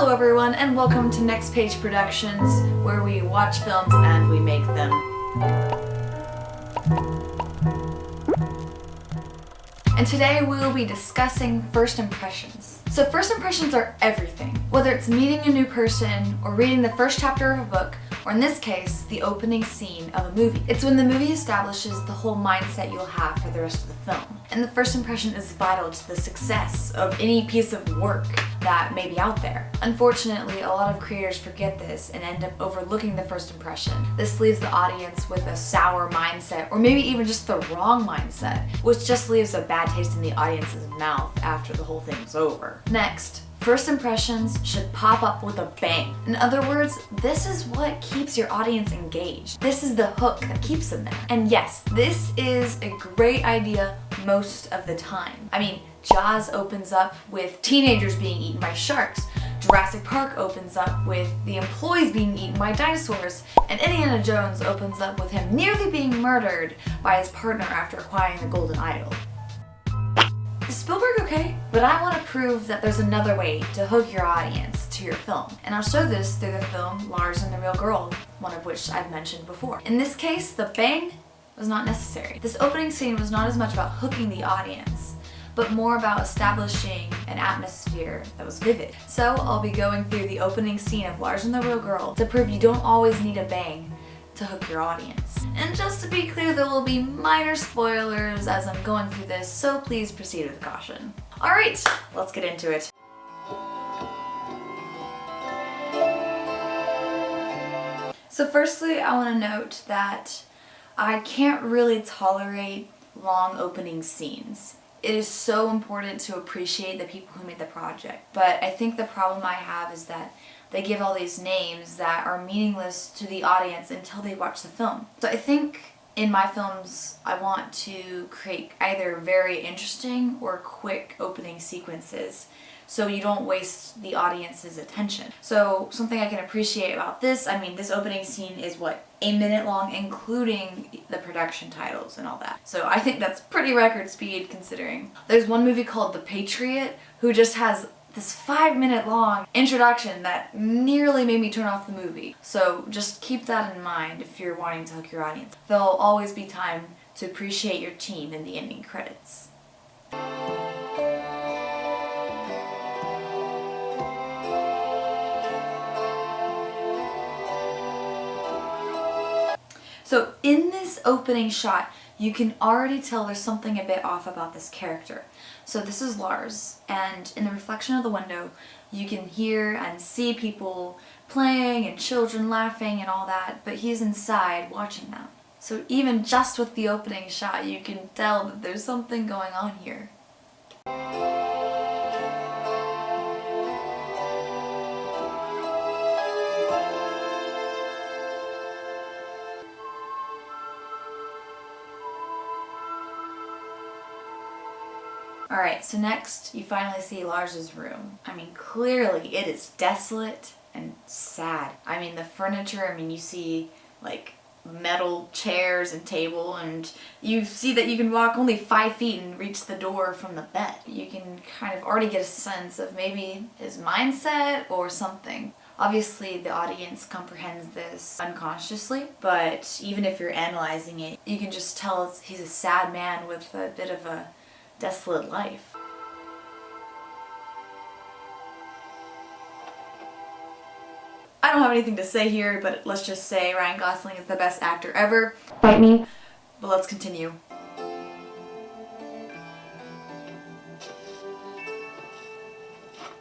Hello everyone and welcome to Next Page Productions, where we watch films and we make them. And today we will be discussing first impressions. So first impressions are everything. Whether it's meeting a new person or reading the first chapter of a book, or in this case, the opening scene of a movie. It's when the movie establishes the whole mindset you'll have for the rest of the film. And the first impression is vital to the success of any piece of work that may be out there. Unfortunately, a lot of creators forget this and end up overlooking the first impression. This leaves the audience with a sour mindset, or maybe even just the wrong mindset, which just leaves a bad taste in the audience's mouth after the whole thing's over. Next, first impressions should pop up with a bang. In other words, this is what keeps your audience engaged. This is the hook that keeps them there. And yes, this is a great idea most of the time. I mean, Jaws opens up with teenagers being eaten by sharks. Jurassic Park opens up with the employees being eaten by dinosaurs. And Indiana Jones opens up with him nearly being murdered by his partner after acquiring the golden idol. Is Spielberg okay? But I want to prove that there's another way to hook your audience to your film. And I'll show this through the film Lars and the Real Girl, one of which I've mentioned before. In this case, the bang was not necessary. This opening scene was not as much about hooking the audience, but more about establishing an atmosphere that was vivid. So I'll be going through the opening scene of Lars and the Real Girl to prove you don't always need a bang to hook your audience. And just to be clear, there will be minor spoilers as I'm going through this, so please proceed with caution. Alright, let's get into it. So firstly, I want to note that I can't really tolerate long opening scenes. It is so important to appreciate the people who made the project, but I think the problem I have is that they give all these names that are meaningless to the audience until they watch the film. So I think in my films, I want to create either very interesting or quick opening sequences so you don't waste the audience's attention. So something I can appreciate about this, I mean, this opening scene is what, a minute long, including the production titles and all that. So I think that's pretty record speed considering. There's one movie called The Patriot who just has this 5-minute long introduction that nearly made me turn off the movie. So just keep that in mind if you're wanting to hook your audience. There'll always be time to appreciate your team in the ending credits. So in this opening shot, you can already tell there's something a bit off about this character. So this is Lars, and in the reflection of the window, you can hear and see people playing and children laughing and all that, but he's inside watching them. So even just with the opening shot, you can tell that there's something going on here. Alright, so next you finally see Lars's room. I mean, clearly it is desolate and sad. I mean, the furniture, I mean, you see like metal chairs and table, and you see that you can walk only 5 feet and reach the door from the bed. You can kind of already get a sense of maybe his mindset or something. Obviously, the audience comprehends this unconsciously, but even if you're analyzing it, you can just tell he's a sad man with a bit of a desolate life. I don't have anything to say here, but let's just say Ryan Gosling is the best actor ever. Fight me. But let's continue.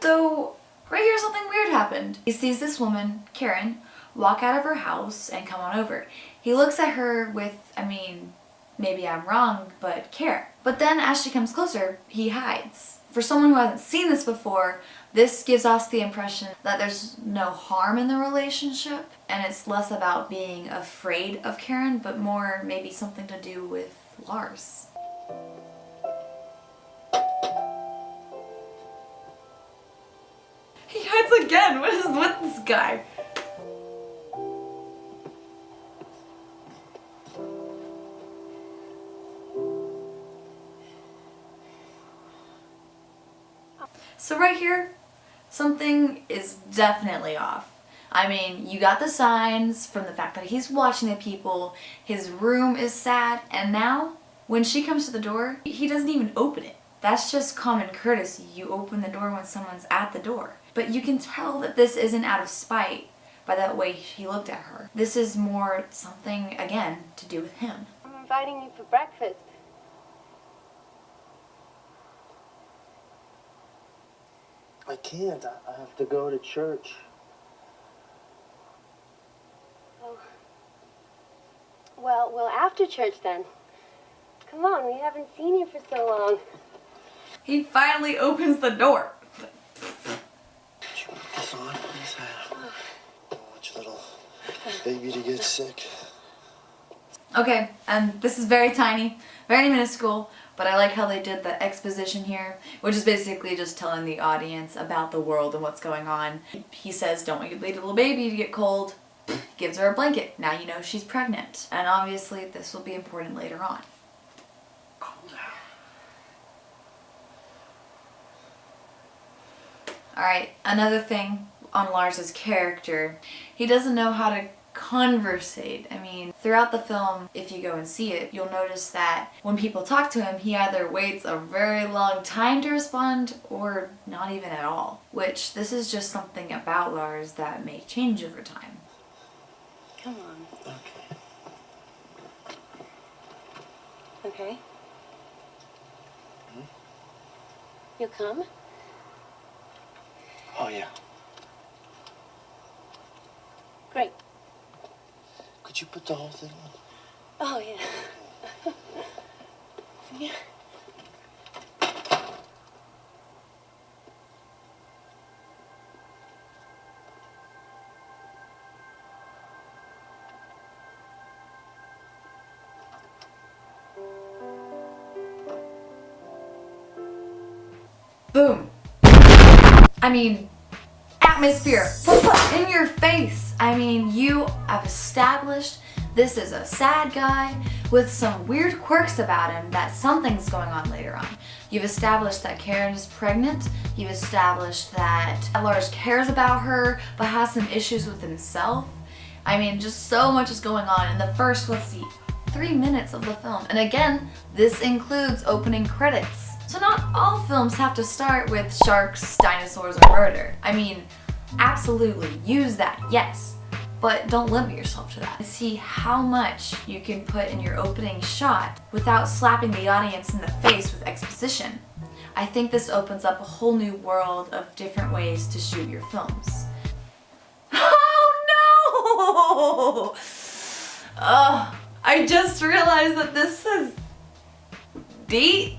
So, right here something weird happened. He sees this woman, Karen, walk out of her house and come on over. He looks at her with, I mean, maybe I'm wrong, but care. But then as she comes closer, he hides. For someone who hasn't seen this before, this gives us the impression that there's no harm in the relationship, and it's less about being afraid of Karen, but more maybe something to do with Lars. He hides again! What is with this guy? So right here, something is definitely off. I mean, you got the signs from the fact that he's watching the people, his room is sad, and now, when she comes to the door, he doesn't even open it. That's just common courtesy. You open the door when someone's at the door. But you can tell that this isn't out of spite by that way he looked at her. This is more something, again, to do with him. I'm inviting you for breakfast. I can't. I have to go to church. Oh. Well, after church then. Come on, we haven't seen you for so long. He finally opens the door. Could you put this on, please? I don't want your little baby to get sick. Okay, and this is very tiny, very minuscule, but I like how they did the exposition here, which is basically just telling the audience about the world and what's going on. He says, don't want your little baby to get cold. Gives her a blanket. Now you know she's pregnant. And obviously this will be important later on. Calm down. Alright, another thing on Lars's character, he doesn't know how to conversate. I mean, throughout the film, if you go and see it, you'll notice that when people talk to him, he either waits a very long time to respond or not even at all. Which, this is just something about Lars that may change over time. Come on. Okay. Okay? You'll come? Oh, yeah. Great. Could you put the whole thing on? Oh, yeah. Yeah. Boom. I mean, atmosphere. In your face. I mean, you have established this is a sad guy with some weird quirks about him that something's going on later on. You've established that Karen is pregnant. You've established that Lars cares about her but has some issues with himself. I mean, just so much is going on in the first, let's see, 3 minutes of the film. And again, this includes opening credits. So not all films have to start with sharks, dinosaurs, or murder. I mean, absolutely, use that, yes. But don't limit yourself to that. See how much you can put in your opening shot without slapping the audience in the face with exposition. I think this opens up a whole new world of different ways to shoot your films. Oh no! I just realized that this says date.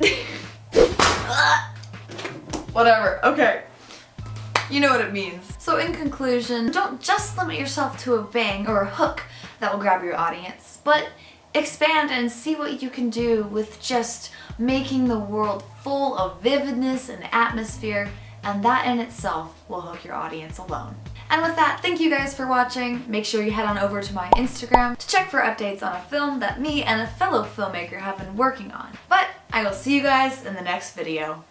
Whatever, okay. You know what it means. So in conclusion, don't just limit yourself to a bang or a hook that will grab your audience, but expand and see what you can do with just making the world full of vividness and atmosphere, and that in itself will hook your audience alone. And with that, thank you guys for watching. Make sure you head on over to my Instagram to check for updates on a film that me and a fellow filmmaker have been working on. But I will see you guys in the next video.